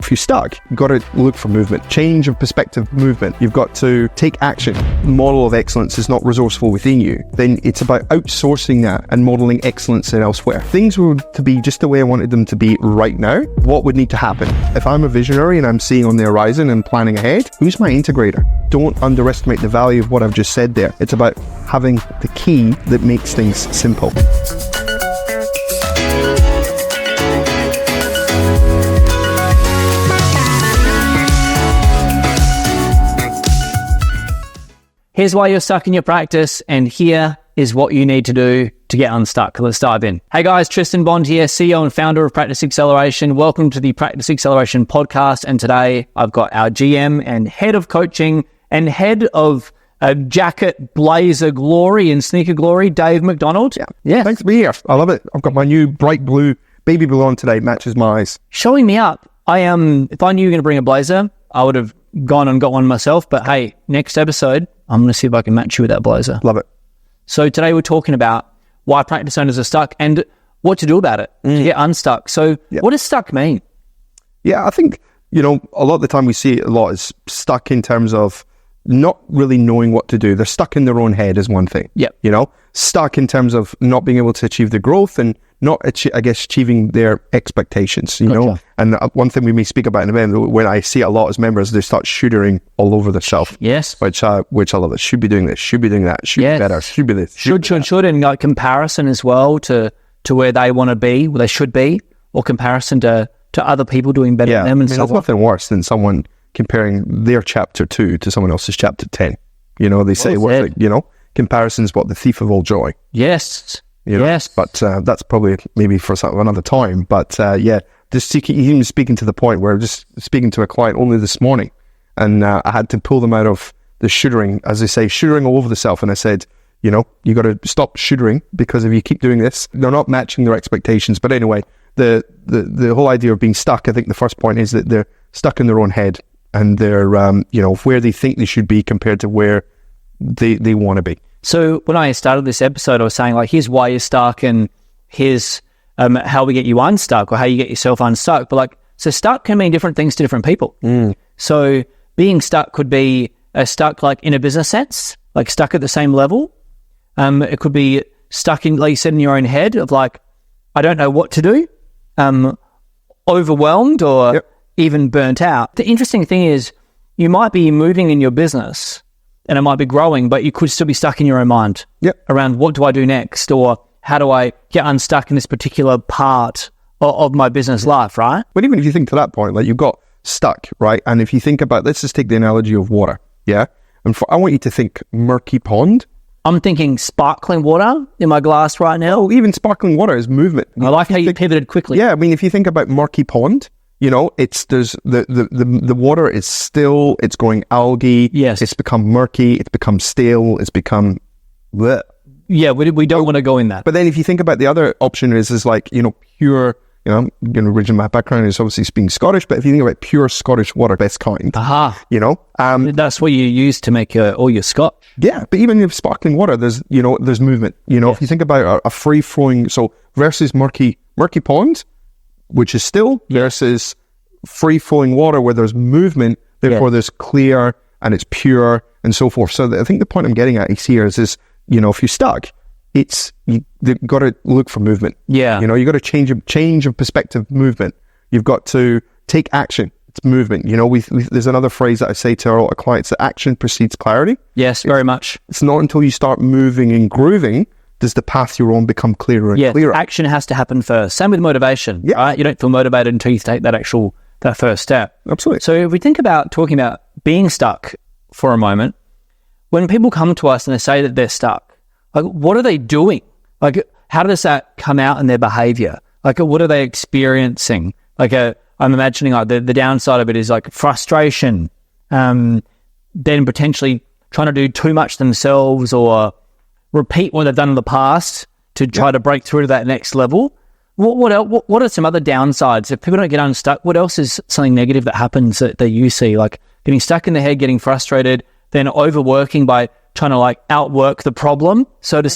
if you're stuck, you've got to look for movement, change of perspective, movement. You've got to take action. Model of excellence is not resourceful within you. Then it's about outsourcing that and modeling excellence elsewhere. Things were to be just the way I wanted them to be right now. What would need to happen? If I'm a visionary and I'm seeing on the horizon and planning ahead, who's my integrator? Don't underestimate the value of what I've just said there. It's about having the key that makes things simple. Here's why you're stuck in your practice, and here is what you need to do to get unstuck. Let's dive in. Hey guys, Tristan Bond here, CEO and founder of Practice Acceleration. Welcome to the Practice Acceleration podcast, and today I've got our GM and head of coaching and head of jacket blazer glory and sneaker glory, Dave MacDonald. Yeah. Thanks for being here. I love it. I've got my new bright blue, baby blue on today. Matches my eyes. Showing me up. If I knew you were going to bring a blazer, I would have gone and got one myself. But hey, next episode, I'm going to see if I can match you with that blazer. Love it. So today we're talking about why practice owners are stuck and what to do about it to get unstuck. So what does stuck mean? Yeah, I think, a lot of the time we see it a lot is stuck in terms of not really knowing what to do. They're stuck in their own head is one thing. Stuck in terms of not being able to achieve the growth and not, achieving their expectations, Gotcha. And one thing we may speak about in a minute, when I see it a lot as members, they start shootering all over themselves. Yes. Which I love. It should be doing this, should be doing that, should be better, should be this. Should, and like comparison as well to where they want to be, where they should be, or comparison to other people doing better than them. And there's nothing worse than someone comparing their chapter 2 to someone else's chapter 10. They say, comparison's what the thief of all joy. Yes. Yes. But that's probably maybe for another time. But just even speaking to the point where just speaking to a client only this morning, and I had to pull them out of the shooting, as they say, shooting all over the self. And I said, you got to stop shooting, because if you keep doing this, they're not matching their expectations. But anyway, the whole idea of being stuck, I think the first point is that they're stuck in their own head, and they're, where they think they should be compared to where they want to be. So when I started this episode, I was saying, like, here's why you're stuck, and here's how we get you unstuck, or how you get yourself unstuck. But so stuck can mean different things to different people. So being stuck could be stuck like in a business sense, like stuck at the same level. It could be stuck in, like you said, in your own head of like, I don't know what to do, overwhelmed, or even burnt out. The interesting thing is you might be moving in your business and it might be growing, but you could still be stuck in your own mind around what do I do next, or how do I get unstuck in this particular part of my business life, right? But even if you think to that point, like you've got stuck, right? And if you think about, let's just take the analogy of water, And I want you to think murky pond. I'm thinking sparkling water in my glass right now. Oh, even sparkling water is movement. I like how you pivoted quickly. Yeah, I mean, if you think about murky pond, there's the water is still, it's growing algae. Yes. It's become murky. It's become stale. It's become bleh. Yeah, we don't want to go in that. But then if you think about the other option is like, pure, originally my background is obviously being Scottish, but if you think about pure Scottish water, best kind, that's what you use to make all your scotch. Yeah, but even if sparkling water, there's movement. If you think about a free flowing, so versus murky pond, which is still, versus free flowing water where there's movement, therefore there's clear and it's pure and so forth. So I think the point I'm getting at here is if you're stuck, you've got to look for movement. Yeah. You've got to change of perspective, movement. You've got to take action. It's movement. There's another phrase that I say to our clients, that action precedes clarity. Yes, very much. It's not until you start moving and grooving does the path you're on become clearer and clearer. Action has to happen first. Same with motivation, right? You don't feel motivated until you take that first step. Absolutely. So if we think about talking about being stuck for a moment, when people come to us and they say that they're stuck, like, what are they doing? Like, how does that come out in their behavior? Like, what are they experiencing? Like, I'm imagining like the downside of it is like frustration, then potentially trying to do too much themselves or repeat what they've done in the past to try to break through to that next level. What are some other downsides? If people don't get unstuck, what else is something negative that happens that you see? Like getting stuck in the head, getting frustrated, then overworking by trying to like outwork the problem, so to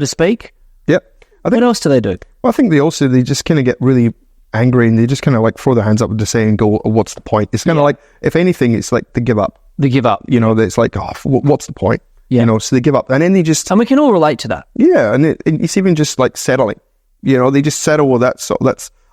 speak. Yeah. What else do they do? Well, I think they just kind of get really angry, and they just kind of like throw their hands up and just say and go, oh, what's the point? It's kind of like, if anything, it's like they give up. They give up. You know, it's like, oh, what's the point? Yeah. You know, so they give up. And then they just... And we can all relate to that. Yeah, and it's even just like settling. You know, they just settle, well, that's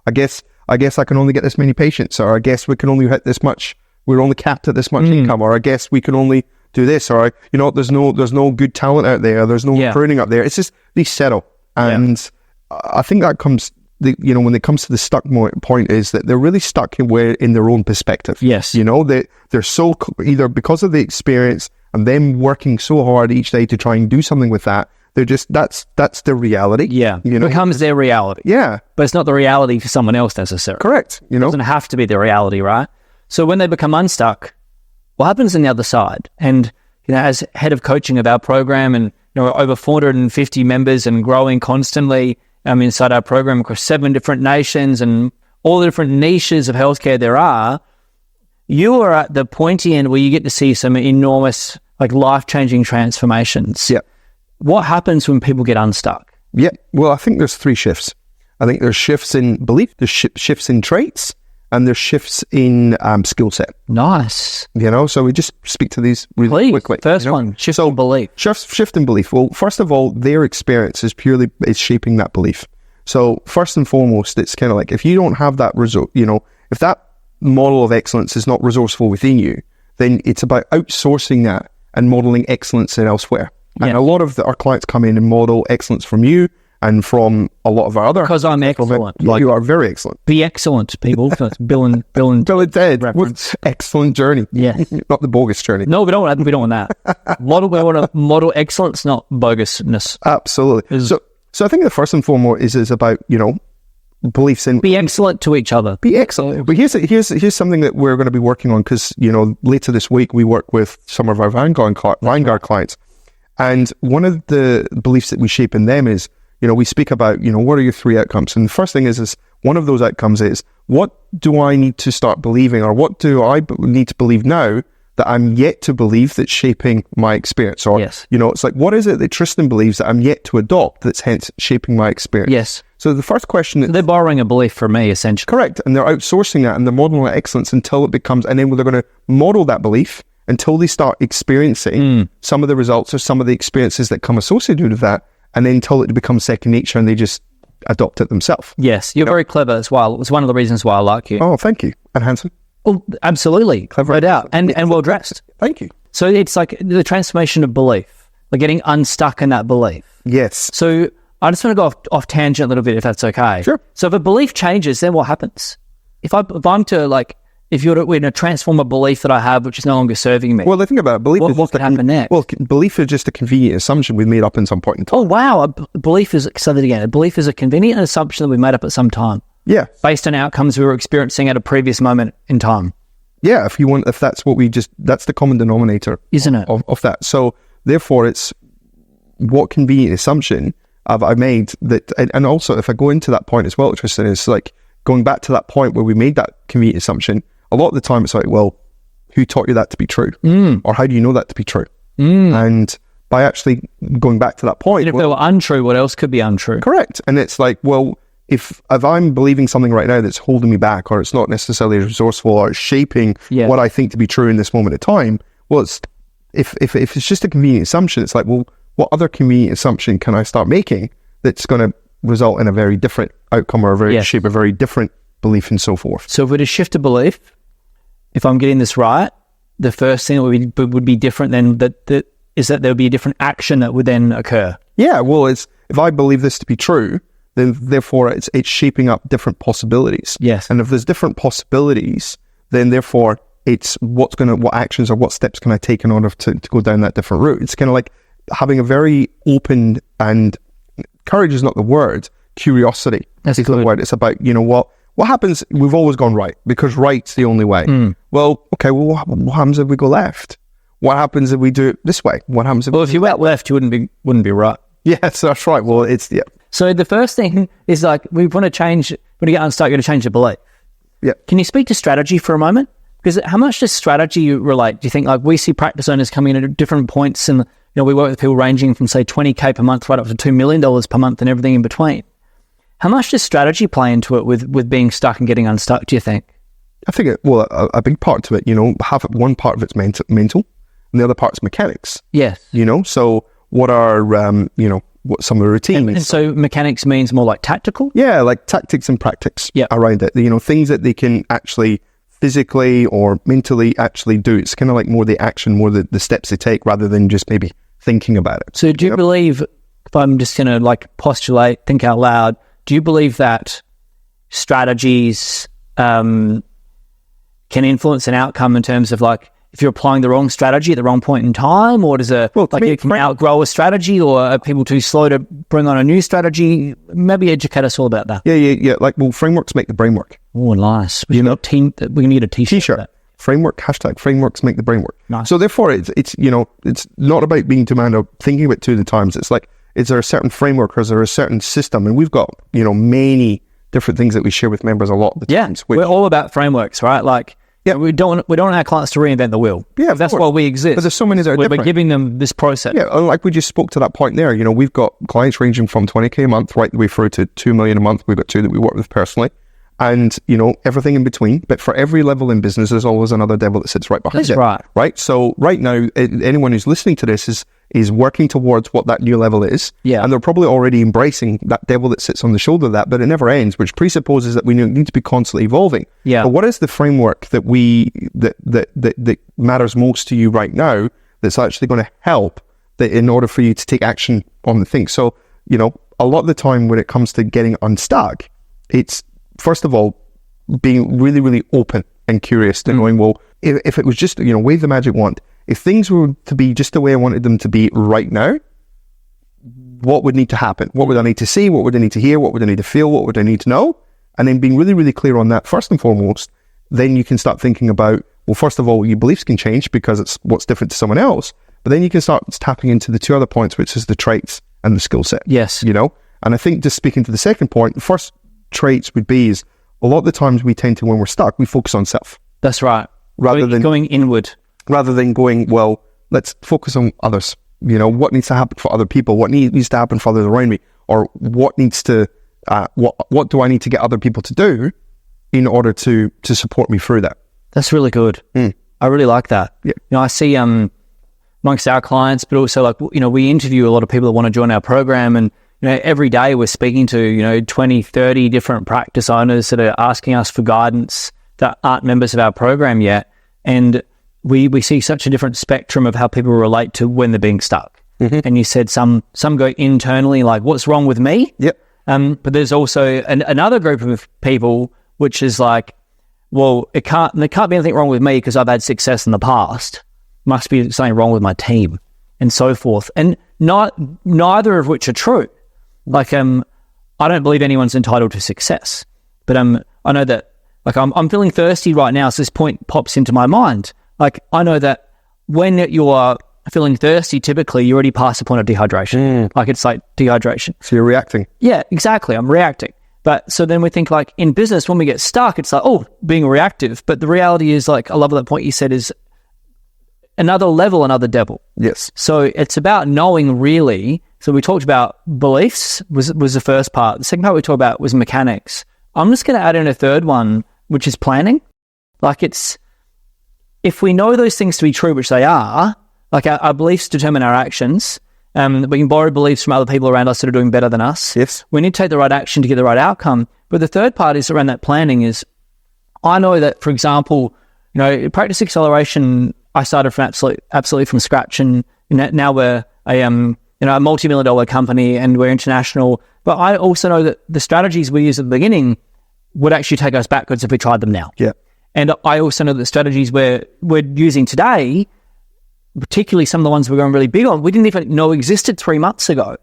I guess I can only get this many patients, or I guess we can only hit this much, we're only capped at this much income, or I guess we can only do this, or, you know, there's no good talent out there, there's no recruiting up there. It's just, they settle. And I think that comes... you know, when it comes to the stuck point, is that they're really stuck in their own perspective. Yes. You know, they're so, either because of the experience and them working so hard each day to try and do something with that, they're just, that's their reality. Yeah. You know? It becomes their reality. Yeah. But it's not the reality for someone else necessarily. Correct. You know? It doesn't have to be the reality, right? So when they become unstuck, what happens on the other side? And, you know, as head of coaching of our program, and, you know, over 450 members and growing constantly, inside our program across 7 different nations and all the different niches of healthcare there are, you are at the pointy end where you get to see some enormous, like, life-changing transformations. Yeah. What happens when people get unstuck? Yeah. Well, I think there's 3 shifts. I think there's shifts in belief, there's shifts in traits, and there's shifts in skill set. Nice. You know, so we just speak to these really quickly. First you know? one, shift in belief. Shift in belief. Well, first of all, their experience is shaping that belief. So first and foremost, it's kind of like, if you don't have that result, you know, if that model of excellence is not resourceful within you, then it's about outsourcing that and modeling excellence in elsewhere. And a lot of our clients come in and model excellence from you and from a lot of our other... Because I'm excellent. Like, you are very excellent. Be excellent, people. So it's Bill and Ted reference. Excellent journey. Yeah. Not the bogus journey. No, we don't want that. We want to model excellence, not bogusness. Absolutely. So I think the first and foremost is about, you know, beliefs in... Be excellent to each other. Be excellent. But here's something that we're going to be working on, because, you know, later this week we work with some of our Vanguard clients. And one of the beliefs that we shape in them is, you know, we speak about, you know, what are your 3 outcomes? And the first thing is one of those outcomes is, what do I need to start believing, or what do I need to believe now that I'm yet to believe that's shaping my experience? Or, you know, it's like, what is it that Tristan believes that I'm yet to adopt that's hence shaping my experience? Yes. So the first question... they're borrowing a belief from me, essentially. Correct. And they're outsourcing that, and they're modeling excellence until it becomes... And then they're going to model that belief until they start experiencing some of the results or some of the experiences that come associated with that, and then until it becomes second nature and they just adopt it themselves. Yes, you're very clever as well. It's one of the reasons why I like you. Oh, thank you. And handsome. Oh, absolutely. Clever. No doubt. And well dressed. Thank you. So it's like the transformation of belief, like getting unstuck in that belief. Yes. So I just want to go off tangent a little bit, if that's okay. Sure. So if a belief changes, then what happens? If I'm to, like, if you're to transform a belief that I have, which is no longer serving me. Well, the thing about it, belief is what could happen next? Well, belief is just a convenient assumption we made up in some point in time. Oh, wow. Belief is, say that again, a belief is a convenient assumption that we made up at some time. Yeah. Based on outcomes we were experiencing at a previous moment in time. Yeah, if that's what that's the common denominator. Isn't it? Of that. So, therefore, it's what convenient assumption have I made that, and also if I go into that point as well, Tristan, is like going back to that point where we made that convenient assumption. A lot of the time it's like, well, who taught you that to be true? Or how do you know that to be true? And by actually going back to that point... And if they were untrue, what else could be untrue? Correct. And it's like, well, if I'm believing something right now that's holding me back, or it's not necessarily resourceful, or it's shaping what I think to be true in this moment of time, well, if it's just a convenient assumption, it's like, well, what other convenient assumption can I start making that's going to result in a very different outcome, or shape a very different belief, and so forth? So if we just shift a belief, if I'm getting this right, the first thing that would be different than that is that there would be a different action that would then occur. Yeah, well, it's if I believe this to be true, then therefore it's shaping up different possibilities. Yes. And if there's different possibilities, then therefore it's what actions or what steps can I take in order to go down that different route. It's kind of like having a very open, and courage is not the word, curiosity. That's the word. It's about, you know, what happens, we've always gone right, because right's the only way. Well, okay, well, what happens if we go left? What happens if we do it this way? What happens if... Well, if you went left, you wouldn't be right. Yes, that's right. Well, So the first thing is, like, we want to change, when you get unstuck, you're going to change the belief. Yeah. Can you speak to strategy for a moment? Because how much does strategy relate? Do you think, like, we see practice owners coming in at different points, and, you know, we work with people ranging from, say, $20K per month right up to $2 million per month and everything in between. How much does strategy play into it with being stuck and getting unstuck, do you think? I think, a big part to it, one part of it's mental, and the other part's mechanics. Yes. So what are, what some of the routines. And so mechanics means more like tactical? Yeah, like tactics and practice around it. Things that they can actually physically or mentally actually do. It's kind of like more the action, more the steps they take rather than just maybe thinking about it. So do you believe, if I'm just going to like postulate, think out loud, do you believe that strategies can influence an outcome in terms of like, if you're applying the wrong strategy at the wrong point in time, or does you can outgrow a strategy, or are people too slow to bring on a new strategy? Maybe educate us all about that. Yeah. Frameworks make the brain work. Oh, nice. We can need a t-shirt. Framework, #frameworks make the brain work. Nice. So therefore it's not about being too mad or thinking about it 2 at a time. It's like, is there a certain framework or is there a certain system? And we've got, many different things that we share with members a lot of the times. We're all about frameworks, right? Like, we don't want our clients to reinvent the wheel. Yeah, that's why we exist. But there's so many that are different. We're giving them this process. Yeah, like we just spoke to that point there. We've got clients ranging from 20K a month right the way through to 2 million a month. We've got 2 that we work with personally, and everything in between. But for every level in business, there's always another devil that sits right behind it. Right. Right. So right now, anyone who's listening to this is working towards what that new level is. Yeah. And they're probably already embracing that devil that sits on the shoulder of that, but it never ends, which presupposes that we need to be constantly evolving. Yeah. But what is the framework that that matters most to you right now that's actually going to help in order for you to take action on the thing? So, a lot of the time when it comes to getting unstuck, it's first of all being really, really open and curious to knowing, well, if it was just, wave the magic wand, if things were to be just the way I wanted them to be right now, what would need to happen? What would I need to see? What would I need to hear? What would I need to feel? What would I need to know? And then being really, really clear on that first and foremost, then you can start thinking about, well, first of all, your beliefs can change because it's what's different to someone else, but then you can start tapping into the 2 other points, which is the traits and the skill set. Yes. And I think just speaking to the second point, the first traits would be is a lot of the times we tend to, when we're stuck, we focus on self. That's right. Rather than going inward. Rather than going, well, let's focus on others. What needs to happen for other people? What needs to happen for others around me? Or what needs to, what do I need to get other people to do in order to support me through that? That's really good. I really like that. Yeah. I see amongst our clients, but also we interview a lot of people that want to join our program, and every day we're speaking to 20, 30 different practice owners that are asking us for guidance that aren't members of our program yet, and we see such a different spectrum of how people relate to when they're being stuck. And you said some go internally, like, what's wrong with me? Yep. But there's also another group of people which is like, well, there can't be anything wrong with me because I've had success in the past. Must be something wrong with my team, and so forth. And neither of which are true. Like, I don't believe anyone's entitled to success, but I know that, like, I'm feeling thirsty right now, so this point pops into my mind. Like, I know that when you are feeling thirsty, typically you already pass the point of dehydration. Like, it's like dehydration. So you're reacting. Yeah, exactly. I'm reacting. But so then we think, like, in business, when we get stuck, it's like, oh, being reactive. But the reality is, like, I love that point you said, is another level, another devil. Yes. So it's about knowing, really. So we talked about beliefs was the first part. The second part we talked about was mechanics. I'm just going to add in a third one, which is planning. Like, it's, if we know those things to be true, which they are, like, our beliefs determine our actions. We can borrow beliefs from other people around us that are doing better than us. Yes. We need to take the right action to get the right outcome. But the third part is around that planning is, I know that, for example, practice acceleration, I started from absolutely from scratch, and now we're a multi-million-dollar company and we're international. But I also know that the strategies we use at the beginning would actually take us backwards if we tried them now. Yeah. And I also know that the strategies we're using today, particularly some of the ones we're going really big on, we didn't even know existed 3 months ago.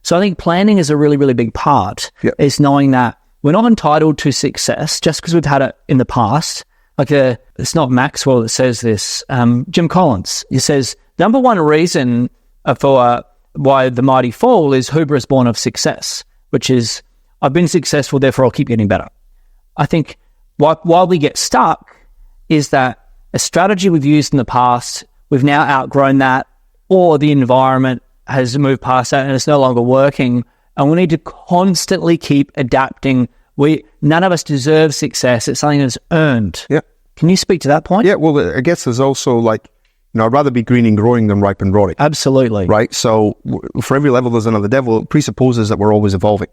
So I think planning is a really, really big part. Is knowing that we're not entitled to success just because we've had it in the past. Like, it's not Maxwell that says this. Jim Collins, he says, number one reason for why the mighty fall is hubris born of success, which is, I've been successful, therefore I'll keep getting better. I think while we get stuck is that a strategy we've used in the past, we've now outgrown that, or the environment has moved past that and it's no longer working, and we need to constantly keep adapting. None of us deserve success. It's something that's earned. Yeah. Can you speak to that point? Yeah, well, I guess there's also like, I'd rather be green and growing than ripe and rotting. Absolutely. Right? So for every level, there's another devil. It presupposes that we're always evolving,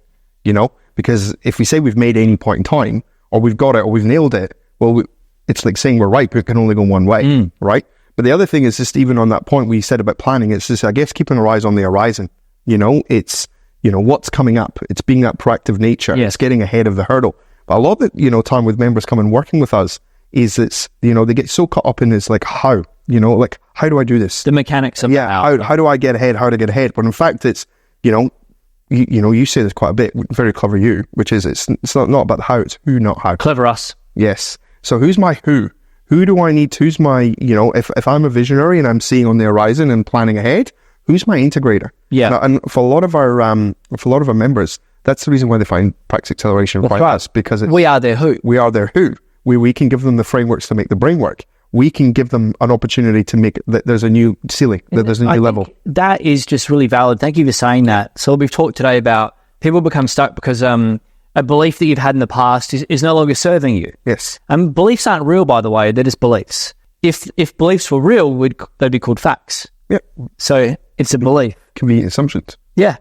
because if we say we've made any point in time, or we've got it, or we've nailed it, well, it's like saying we're ripe. It can only go one way, right? But the other thing is just even on that point we said about planning, it's just, I guess, keeping our eyes on the horizon. It's, what's coming up. It's being that proactive nature. Yes. It's getting ahead of the hurdle. But a lot of the, time with members coming working with us is it's, they get so caught up in this, like, how, like, how do I do this? The mechanics of how do I get ahead? How to get ahead? But in fact, it's, you say this quite a bit, very clever you, which is it's not about the how, it's who, not how. Clever us. Yes. So who's my who? Who do I need? Who's my, if I'm a visionary and I'm seeing on the horizon and planning ahead, who's my integrator? Yeah. Now, and for a lot of our members, that's the reason why they find practice acceleration quite us, because we are their who. We are their who. We can give them the frameworks to make the brain work. We can give them an opportunity to make that there's a new ceiling, that there's a new level. That is just really valid. Thank you for saying that. So we've talked today about people become stuck because a belief that you've had in the past is no longer serving you. Yes. Beliefs aren't real, by the way. They're just beliefs. If beliefs were real, they'd be called facts. Yeah. So it's a belief. Convenient assumptions. Yeah.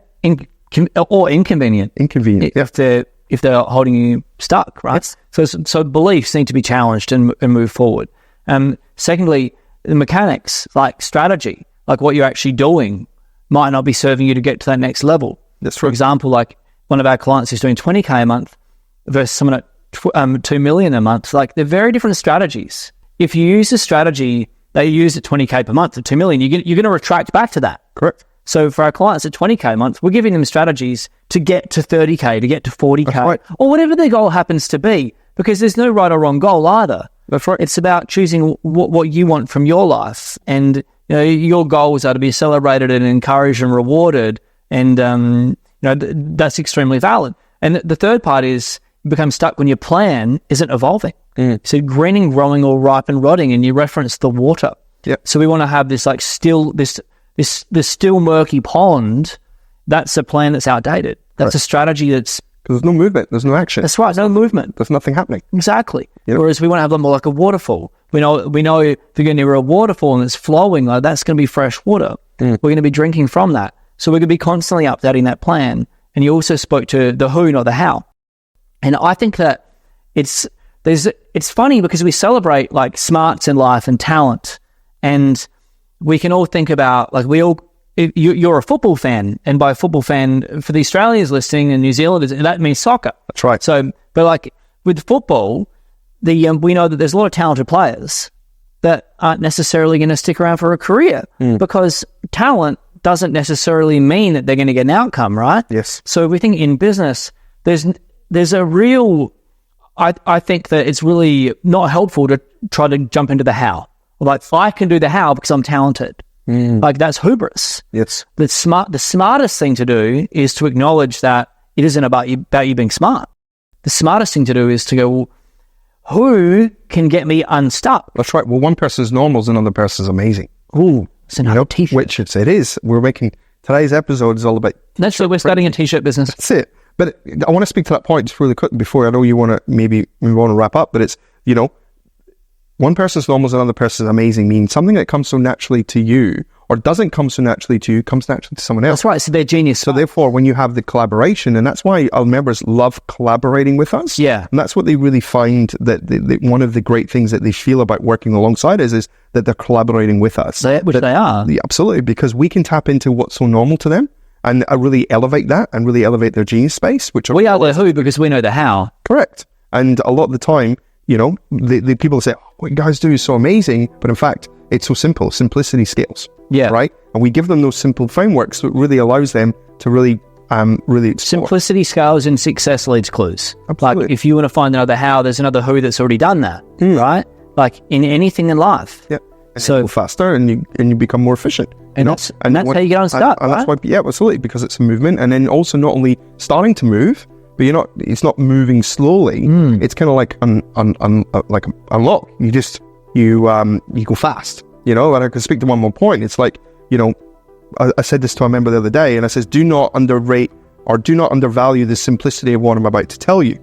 Or inconvenient. Inconvenient. If they're holding you stuck, right? Yes. So beliefs need to be challenged and move forward. Secondly, the mechanics, like strategy, like what you're actually doing, might not be serving you to get to that next level. That's For example, like one of our clients is doing 20K a month versus someone at 2 million a month. Like they're very different strategies. If you use a strategy that you use at 20K per month at 2 million, you're going to retract back to that. Correct. So for our clients at 20K a month, we're giving them strategies to get to 30K, to get to 40K, right. or whatever their goal happens to be, because there's no right or wrong goal either. That's right. It's about choosing what you want from your life, and your goals are to be celebrated and encouraged and rewarded, and that's extremely valid. And the third part is you become stuck when your plan isn't evolving. So greening, growing, or ripe and rotting, and you reference the water. Yep. So we want to have this like this still murky pond. That's a plan that's outdated. That's a strategy that's... Because there's no movement, there's no action. That's right, no movement. There's nothing happening. Exactly. Yep. Whereas we want to have them more like a waterfall. We know if you're going near a waterfall and it's flowing, like that's going to be fresh water. We're going to be drinking from that. So we're going to be constantly updating that plan. And you also spoke to the who, not the how. And I think that it's funny because we celebrate like smarts in life and talent, and we can all think about like you're a football fan, and by football fan for the Australians listening and New Zealanders, that means soccer. That's right. So, but like with football, we know that there's a lot of talented players that aren't necessarily going to stick around for a career because talent doesn't necessarily mean that they're going to get an outcome, right? Yes. So we think in business, there's a real, I think that it's really not helpful to try to jump into the how. Like I can do the how because I'm talented. Like that's hubris. Yes. The smartest thing to do is to acknowledge that it isn't about you being smart. The smartest thing to do is to go, well, who can get me unstuck? That's right. Well, one person's normal is another person's amazing. Ooh, it's another t-shirt. Which it is. We're making today's episode is all about. That's what we're starting a t-shirt business. That's it. But I want to speak to that point just really quick before I know you want to maybe we want to wrap up. But it's one person's normal is another person's amazing means something that comes so naturally to you or doesn't come so naturally to you comes naturally to someone else. That's right. So they're genius. So therefore, when you have the collaboration, and that's why our members love collaborating with us. Yeah. And that's what they really find that one of the great things that they feel about working alongside us is that they're collaborating with us. They are. Yeah, absolutely. Because we can tap into what's so normal to them and really elevate that and really elevate their genius space. Which we are the who because we know the how. Correct. And a lot of the time, the people say, what you guys do is so amazing, but in fact, it's so simple. Simplicity scales. Yeah. Right? And we give them those simple frameworks that really allows them to really explore. Simplicity scales and success leads clues. Absolutely. Like if you want to find another how, there's another who that's already done that. Right? Like in anything in life. Yeah. And so you go faster and you become more efficient. And that's how you get unstuck. And that's why, yeah, absolutely, because it's a movement. And then also not only starting to move, but it's not moving slowly. It's kind of like like unlock. You go fast, and I can speak to one more point. It's like, I said this to a member the other day and I says, do not underrate or do not undervalue the simplicity of what I'm about to tell you.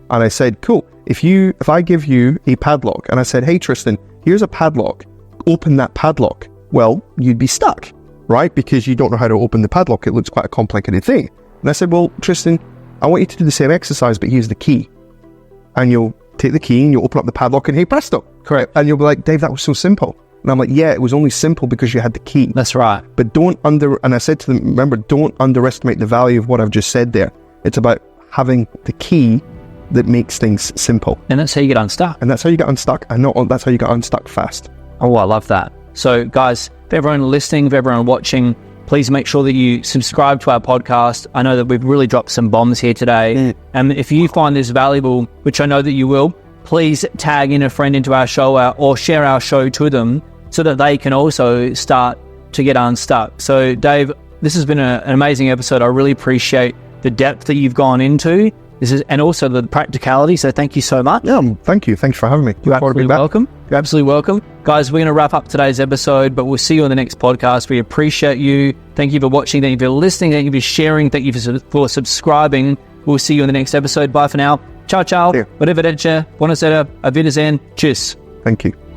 And I said, cool, if I give you a padlock and I said, hey, Tristan, here's a padlock, open that padlock. Well, you'd be stuck, right? Because you don't know how to open the padlock. It looks quite a complicated thing. And I said, well, Tristan, I want you to do the same exercise, but here's the key. And you'll take the key and you'll open up the padlock and hey, presto. Correct. And you'll be like, Dave, that was so simple. And I'm like, yeah, it was only simple because you had the key. That's right. But and I said to them, remember, don't underestimate the value of what I've just said there. It's about having the key that makes things simple. And that's how you get unstuck. And that's how you get unstuck. And that's how you get unstuck fast. Oh, I love that. So guys, for everyone listening, for everyone watching, please make sure that you subscribe to our podcast. I know that we've really dropped some bombs here today. And if you find this valuable, which I know that you will, please tag in a friend into our show or share our show to them so that they can also start to get unstuck. So Dave, this has been an amazing episode. I really appreciate the depth that you've gone into. And also the practicality. So thank you so much. Yeah, thank you. Thanks for having me. You're absolutely welcome. You're absolutely welcome. Guys, we're going to wrap up today's episode, but we'll see you on the next podcast. We appreciate you. Thank you for watching. Thank you for listening. Thank you for sharing. Thank you for subscribing. We'll see you in the next episode. Bye for now. Ciao, ciao. Yeah. Arrivederci. Buonasera. Auf Wiedersehen. Tschüss. Thank you.